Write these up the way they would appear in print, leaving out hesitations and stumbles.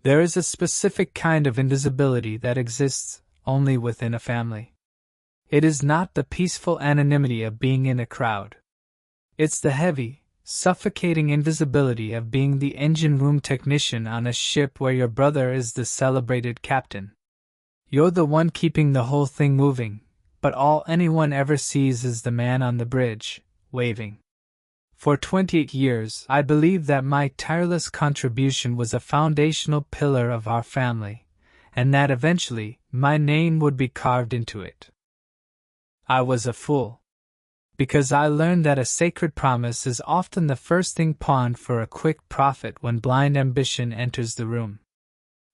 There is a specific kind of invisibility that exists only within a family. It is not the peaceful anonymity of being in a crowd. It's the heavy, suffocating invisibility of being the engine room technician on a ship where your brother is the celebrated captain. You're the one keeping the whole thing moving, but all anyone ever sees is the man on the bridge, waving. For 28 years, I believed that my tireless contribution was a foundational pillar of our family, and that eventually, my name would be carved into it. I was a fool. Because I learned that a sacred promise is often the first thing pawned for a quick profit when blind ambition enters the room.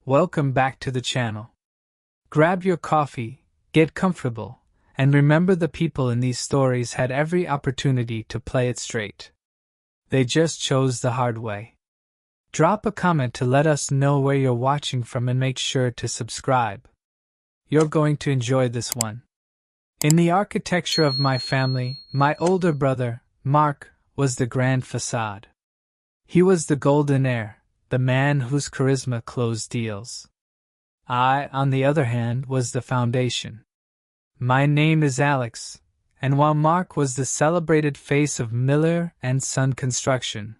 Welcome back to the channel. Grab your coffee, get comfortable, and remember the people in these stories had every opportunity to play it straight. They just chose the hard way. Drop a comment to let us know where you're watching from and make sure to subscribe. You're going to enjoy this one. In the architecture of my family, my older brother, Mark, was the grand facade. He was the golden heir, the man whose charisma closed deals. I, on the other hand, was the foundation. My name is Alex, and while Mark was the celebrated face of Miller and Son Construction,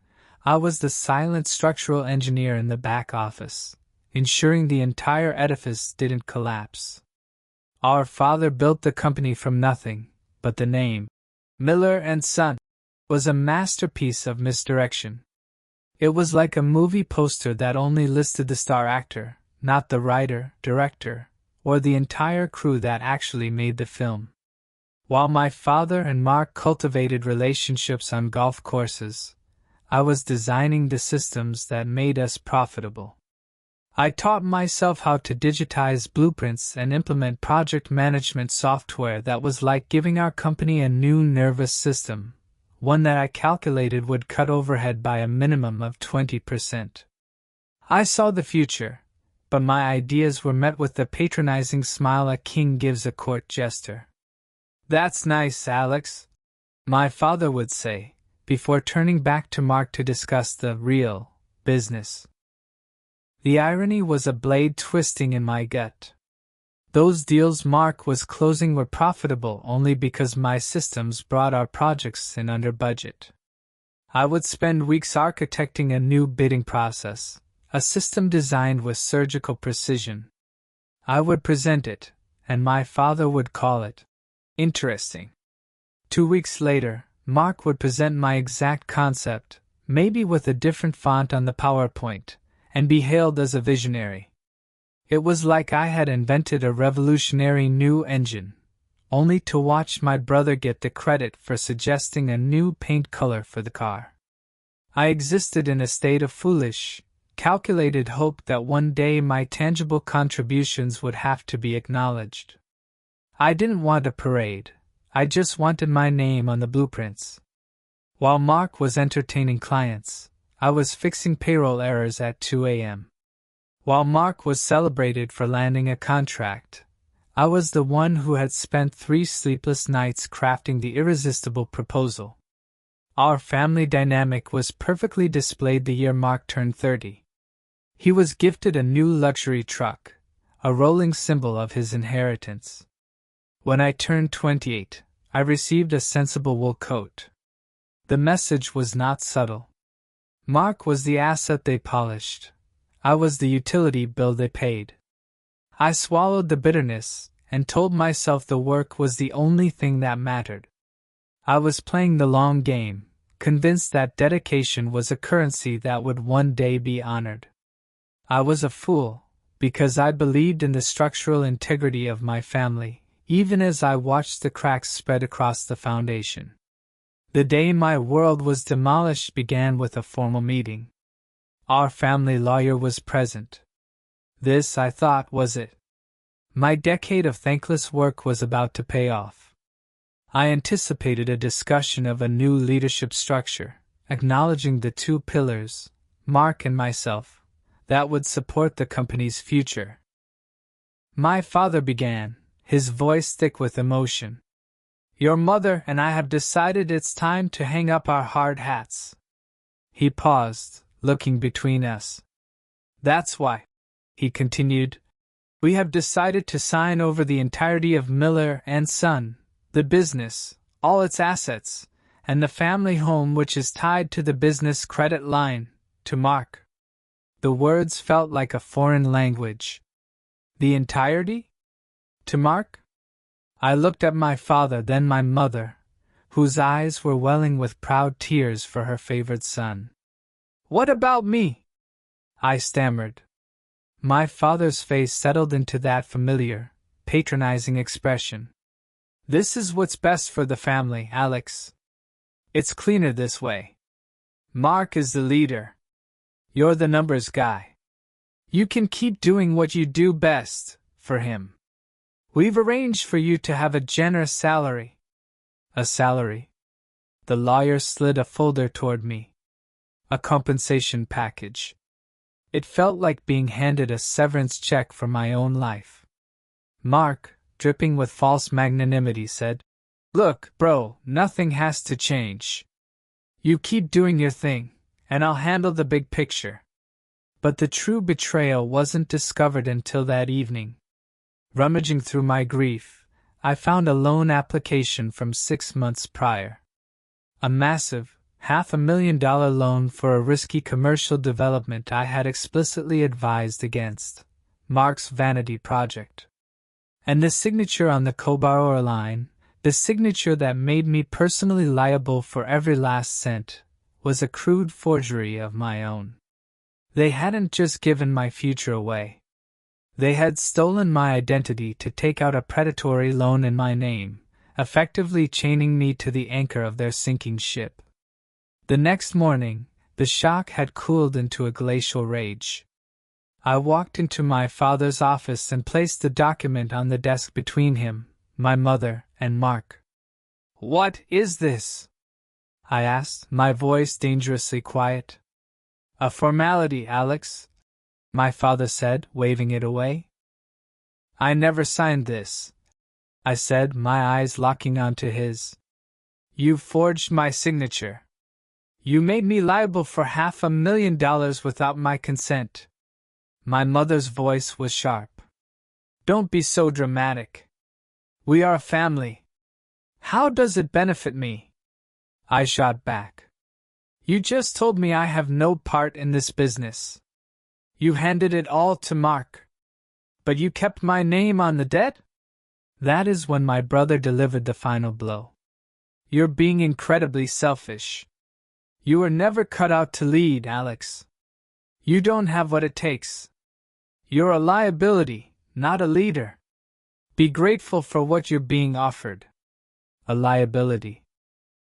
I was the silent structural engineer in the back office, ensuring the entire edifice didn't collapse. Our father built the company from nothing, but the name, Miller and Son, was a masterpiece of misdirection. It was like a movie poster that only listed the star actor, not the writer, director, or the entire crew that actually made the film. While my father and Mark cultivated relationships on golf courses, I was designing the systems that made us profitable. I taught myself how to digitize blueprints and implement project management software that was like giving our company a new nervous system, one that I calculated would cut overhead by a minimum of 20%. I saw the future, but my ideas were met with the patronizing smile a king gives a court jester. "That's nice, Alex," my father would say, before turning back to Mark to discuss the real business. The irony was a blade twisting in my gut. Those deals Mark was closing were profitable only because my systems brought our projects in under budget. I would spend weeks architecting a new bidding process, a system designed with surgical precision. I would present it, and my father would call it interesting. 2 weeks later, Mark would present my exact concept, maybe with a different font on the PowerPoint, and be hailed as a visionary. It was like I had invented a revolutionary new engine, only to watch my brother get the credit for suggesting a new paint color for the car. I existed in a state of foolish, calculated hope that one day my tangible contributions would have to be acknowledged. I didn't want a parade, I just wanted my name on the blueprints. While Mark was entertaining clients, I was fixing payroll errors at 2 a.m. While Mark was celebrated for landing a contract, I was the one who had spent 3 sleepless nights crafting the irresistible proposal. Our family dynamic was perfectly displayed the year Mark turned 30. He was gifted a new luxury truck, a rolling symbol of his inheritance. When I turned 28, I received a sensible wool coat. The message was not subtle. Mark was the asset they polished. I was the utility bill they paid. I swallowed the bitterness and told myself the work was the only thing that mattered. I was playing the long game, convinced that dedication was a currency that would one day be honored. I was a fool, because I believed in the structural integrity of my family, even as I watched the cracks spread across the foundation. The day my world was demolished began with a formal meeting. Our family lawyer was present. This, I thought, was it. My decade of thankless work was about to pay off. I anticipated a discussion of a new leadership structure, acknowledging the 2 pillars, Mark and myself, that would support the company's future. My father began, his voice thick with emotion. "Your mother and I have decided it's time to hang up our hard hats." He paused, looking between us. "That's why," he continued. We have decided to sign over the entirety of Miller and Son, the business, all its assets, and the family home which is tied to the business credit line, to Mark. The words felt like a foreign language. The entirety? To Mark? I looked at my father, then my mother, whose eyes were welling with proud tears for her favored son. What about me? I stammered. My father's face settled into that familiar, patronizing expression. This is what's best for the family, Alex. It's cleaner this way. Mark is the leader. You're the numbers guy. You can keep doing what you do best, for him. We've arranged for you to have a generous salary. A salary? The lawyer slid a folder toward me. A compensation package. It felt like being handed a severance check for my own life. Mark, dripping with false magnanimity, said, Look, bro, nothing has to change. You keep doing your thing, and I'll handle the big picture. But the true betrayal wasn't discovered until that evening. Rummaging through my grief, I found a loan application from 6 months prior. A massive, $500,000 loan for a risky commercial development I had explicitly advised against, Mark's vanity project. And the signature on the co-borrower line, the signature that made me personally liable for every last cent, was a crude forgery of my own. They hadn't just given my future away. They had stolen my identity to take out a predatory loan in my name, effectively chaining me to the anchor of their sinking ship. The next morning, the shock had cooled into a glacial rage. I walked into my father's office and placed the document on the desk between him, my mother, and Mark. What is this? I asked, my voice dangerously quiet. A formality, Alex, my father said, waving it away. I never signed this, I said, my eyes locking onto his. You forged my signature. You made me liable for $500,000 without my consent. My mother's voice was sharp. Don't be so dramatic. We are a family. How does it benefit me? I shot back. You just told me I have no part in this business. You handed it all to Mark. But you kept my name on the debt? That is when my brother delivered the final blow. You're being incredibly selfish. You were never cut out to lead, Alex. You don't have what it takes. You're a liability, not a leader. Be grateful for what you're being offered. A liability.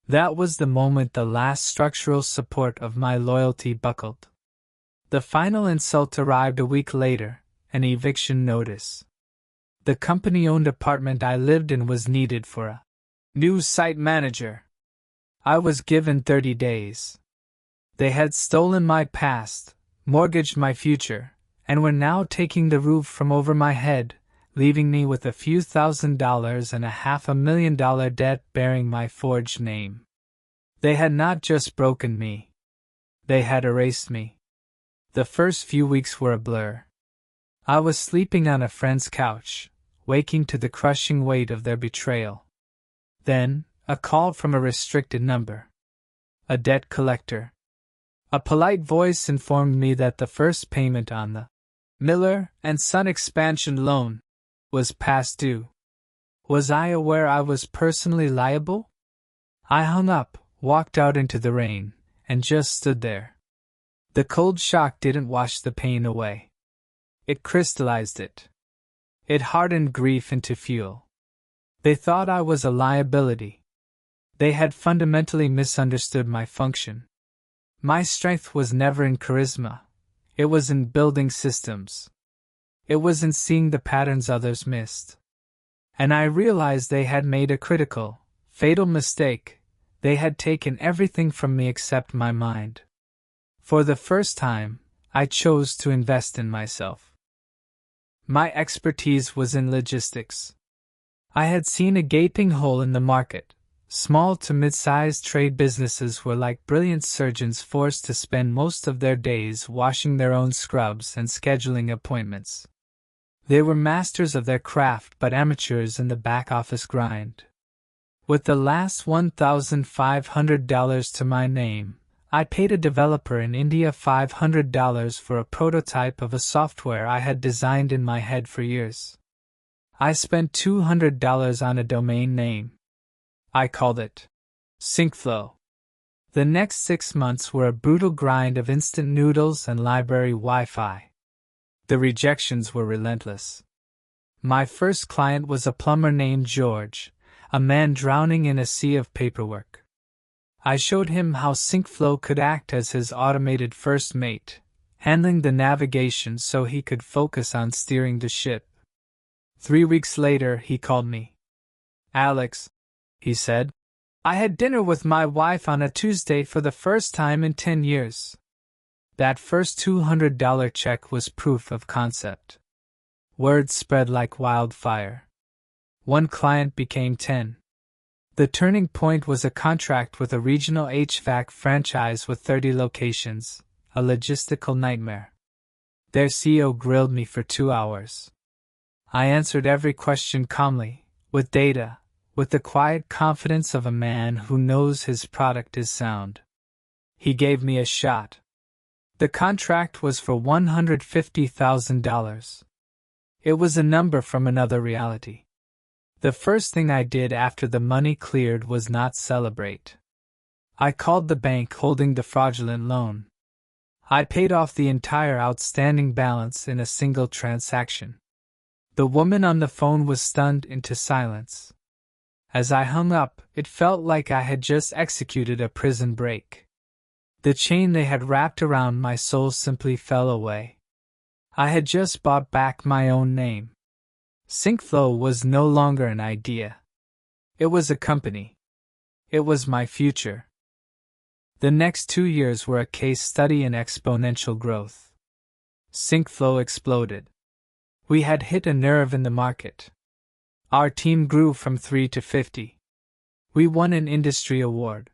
That was the moment the last structural support of my loyalty buckled. The final insult arrived a week later, an eviction notice. The company-owned apartment I lived in was needed for a new site manager. I was given 30 days. They had stolen my past, mortgaged my future, and were now taking the roof from over my head, leaving me with a few $1,000s and a $500,000 debt bearing my forged name. They had not just broken me. They had erased me. The first few weeks were a blur. I was sleeping on a friend's couch, waking to the crushing weight of their betrayal. Then, a call from a restricted number. A debt collector. A polite voice informed me that the first payment on the Miller and Son expansion loan was past due. Was I aware I was personally liable? I hung up, walked out into the rain, and just stood there. The cold shock didn't wash the pain away. It crystallized it. It hardened grief into fuel. They thought I was a liability. They had fundamentally misunderstood my function. My strength was never in charisma. It was in building systems. It was in seeing the patterns others missed. And I realized they had made a critical, fatal mistake. They had taken everything from me except my mind. For the first time, I chose to invest in myself. My expertise was in logistics. I had seen a gaping hole in the market, Small to mid-sized trade businesses were like brilliant surgeons forced to spend most of their days washing their own scrubs and scheduling appointments. They were masters of their craft but amateurs in the back-office grind. With the last $1,500 to my name, I paid a developer in India $500 for a prototype of a software I had designed in my head for years. I spent $200 on a domain name. I called it SyncFlow. The next 6 months were a brutal grind of instant noodles and library Wi-Fi. The rejections were relentless. My first client was a plumber named George, a man drowning in a sea of paperwork. I showed him how SyncFlow could act as his automated first mate, handling the navigation so he could focus on steering the ship. 3 weeks later, he called me. "Alex," he said, "I had dinner with my wife on a Tuesday for the first time in 10 years. That first $200 check was proof of concept. Word spread like wildfire. One client became 10. The turning point was a contract with a regional HVAC franchise with 30 locations, a logistical nightmare. Their CEO grilled me for 2 hours. I answered every question calmly, with data, with the quiet confidence of a man who knows his product is sound. He gave me a shot. The contract was for $150,000. It was a number from another reality. The first thing I did after the money cleared was not celebrate. I called the bank holding the fraudulent loan. I paid off the entire outstanding balance in a single transaction. The woman on the phone was stunned into silence. As I hung up, it felt like I had just executed a prison break. The chain they had wrapped around my soul simply fell away. I had just bought back my own name. SyncFlow was no longer an idea. It was a company. It was my future. The next 2 years were a case study in exponential growth. SyncFlow exploded. We had hit a nerve in the market. Our team grew from 3 to 50. We won an industry award.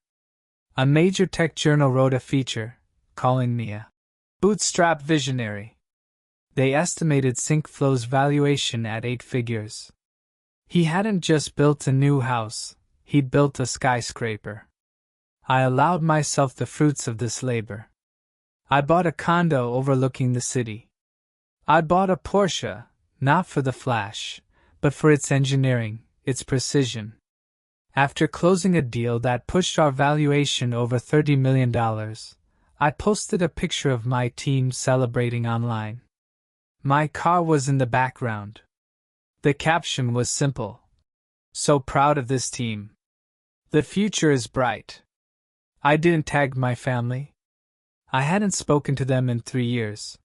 A major tech journal wrote a feature, calling me a bootstrap visionary. They estimated SyncFlow's valuation at 8 figures. He hadn't just built a new house, he'd built a skyscraper. I allowed myself the fruits of this labor. I bought a condo overlooking the city. I bought a Porsche, not for the flash, but for its engineering, its precision. After closing a deal that pushed our valuation over $30 million, I posted a picture of my team celebrating online. My car was in the background. The caption was simple. "So proud of this team. The future is bright." I didn't tag my family. I hadn't spoken to them in 3 years.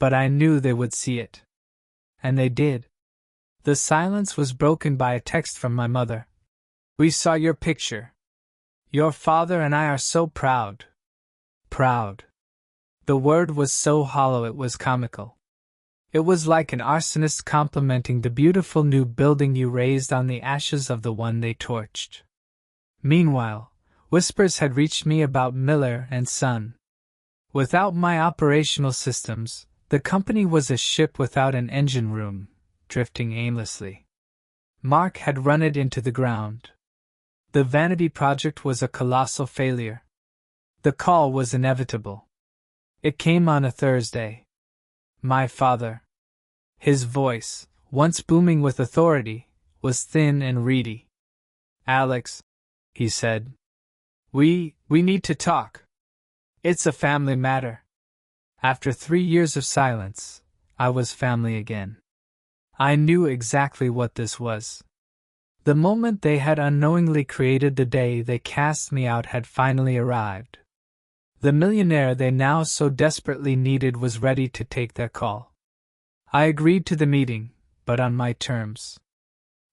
But I knew they would see it. And they did. The silence was broken by a text from my mother. "We saw your picture. Your father and I are so proud." Proud. The word was so hollow it was comical. It was like an arsonist complimenting the beautiful new building you raised on the ashes of the one they torched. Meanwhile, whispers had reached me about Miller and Son. Without my operational systems, the company was a ship without an engine room, drifting aimlessly. Mark had run it into the ground. The vanity project was a colossal failure. The call was inevitable. It came on a Thursday. My father. His voice, once booming with authority, was thin and reedy. "Alex," he said, We need to talk. It's a family matter." After 3 years of silence, I was family again. I knew exactly what this was. The moment they had unknowingly created the day they cast me out had finally arrived. The millionaire they now so desperately needed was ready to take their call. I agreed to the meeting, but on my terms.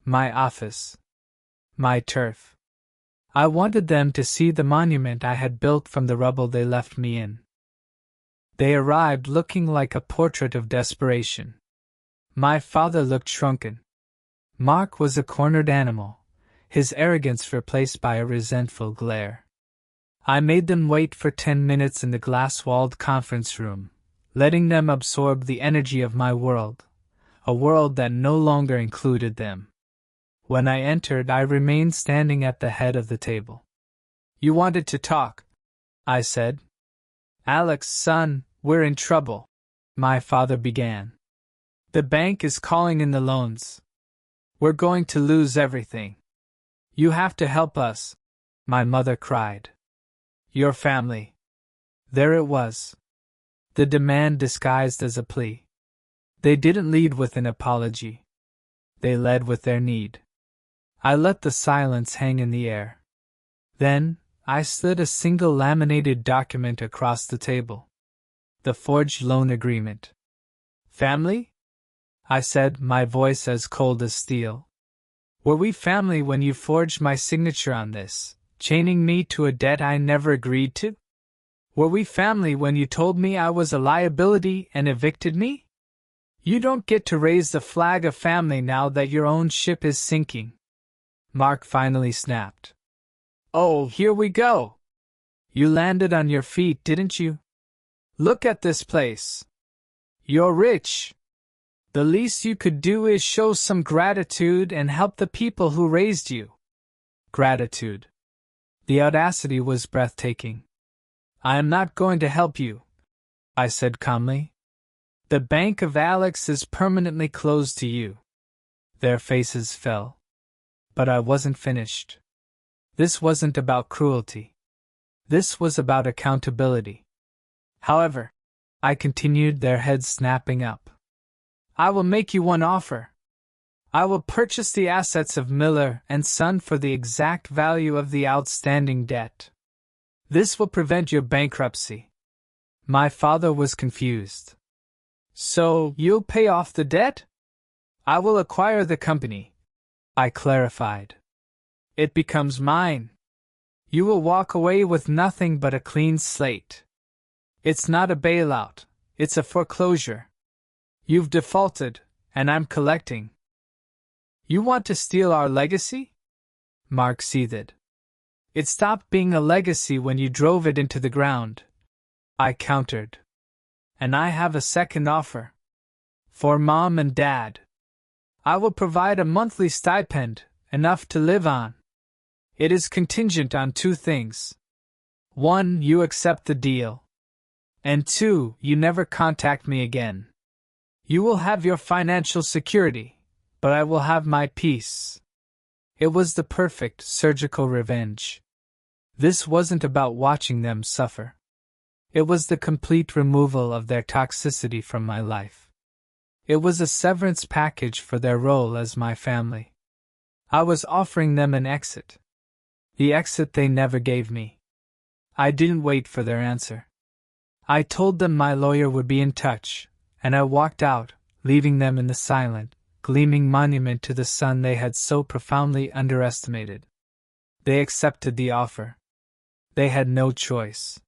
My office. My turf. I wanted them to see the monument I had built from the rubble they left me in. They arrived looking like a portrait of desperation. My father looked shrunken. Mark was a cornered animal, his arrogance replaced by a resentful glare. I made them wait for 10 minutes in the glass-walled conference room, letting them absorb the energy of my world, a world that no longer included them. When I entered, I remained standing at the head of the table. "You wanted to talk," I said. "Alex, son, we're in trouble," my father began. "The bank is calling in the loans. We're going to lose everything. You have to help us," my mother cried. "Your family." There it was. The demand disguised as a plea. They didn't lead with an apology. They led with their need. I let the silence hang in the air. Then, I slid a single laminated document across the table. The forged loan agreement. "Family?" I said, my voice as cold as steel. "Were we family when you forged my signature on this, chaining me to a debt I never agreed to? Were we family when you told me I was a liability and evicted me? You don't get to raise the flag of family now that your own ship is sinking." Mark finally snapped. "Oh, here we go. You landed on your feet, didn't you? Look at this place. You're rich. The least you could do is show some gratitude and help the people who raised you." Gratitude. The audacity was breathtaking. "I am not going to help you," I said calmly. "The Bank of Alex is permanently closed to you." Their faces fell. But I wasn't finished. This wasn't about cruelty. This was about accountability. "However," I continued, their heads snapping up, "I will make you one offer. I will purchase the assets of Miller and Son for the exact value of the outstanding debt. This will prevent your bankruptcy." My father was confused. "So, you'll pay off the debt?" "I will acquire the company," I clarified. "It becomes mine. You will walk away with nothing but a clean slate. It's not a bailout, it's a foreclosure. You've defaulted, and I'm collecting." "You want to steal our legacy?" Mark seethed. "It stopped being a legacy when you drove it into the ground," I countered. "And I have a second offer. For Mom and Dad. I will provide a monthly stipend, enough to live on. It is contingent on 2 things. 1, you accept the deal. And 2, you never contact me again. You will have your financial security, but I will have my peace." It was the perfect surgical revenge. This wasn't about watching them suffer. It was the complete removal of their toxicity from my life. It was a severance package for their role as my family. I was offering them an exit. The exit they never gave me. I didn't wait for their answer. I told them my lawyer would be in touch, and I walked out, leaving them in the silent, gleaming monument to the son they had so profoundly underestimated. They accepted the offer. They had no choice.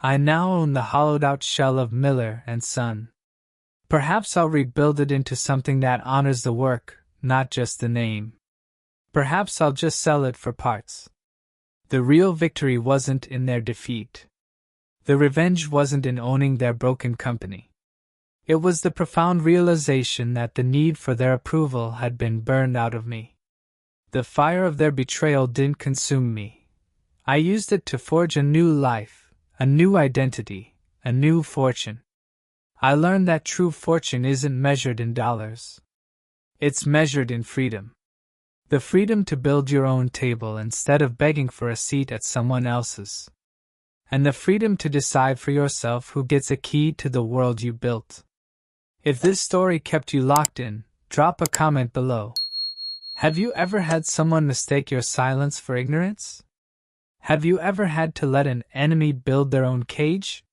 I now own the hollowed-out shell of Miller and Son. Perhaps I'll rebuild it into something that honors the work, not just the name. Perhaps I'll just sell it for parts. The real victory wasn't in their defeat. The revenge wasn't in owning their broken company. It was the profound realization that the need for their approval had been burned out of me. The fire of their betrayal didn't consume me. I used it to forge a new life, a new identity, a new fortune. I learned that true fortune isn't measured in dollars. It's measured in freedom. The freedom to build your own table instead of begging for a seat at someone else's. And the freedom to decide for yourself who gets a key to the world you built. If this story kept you locked in, drop a comment below. Have you ever had someone mistake your silence for ignorance? Have you ever had to let an enemy build their own cage?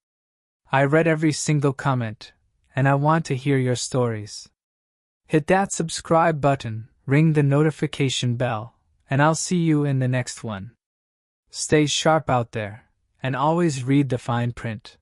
I read every single comment, and I want to hear your stories. Hit that subscribe button, ring the notification bell, and I'll see you in the next one. Stay sharp out there, and always read the fine print.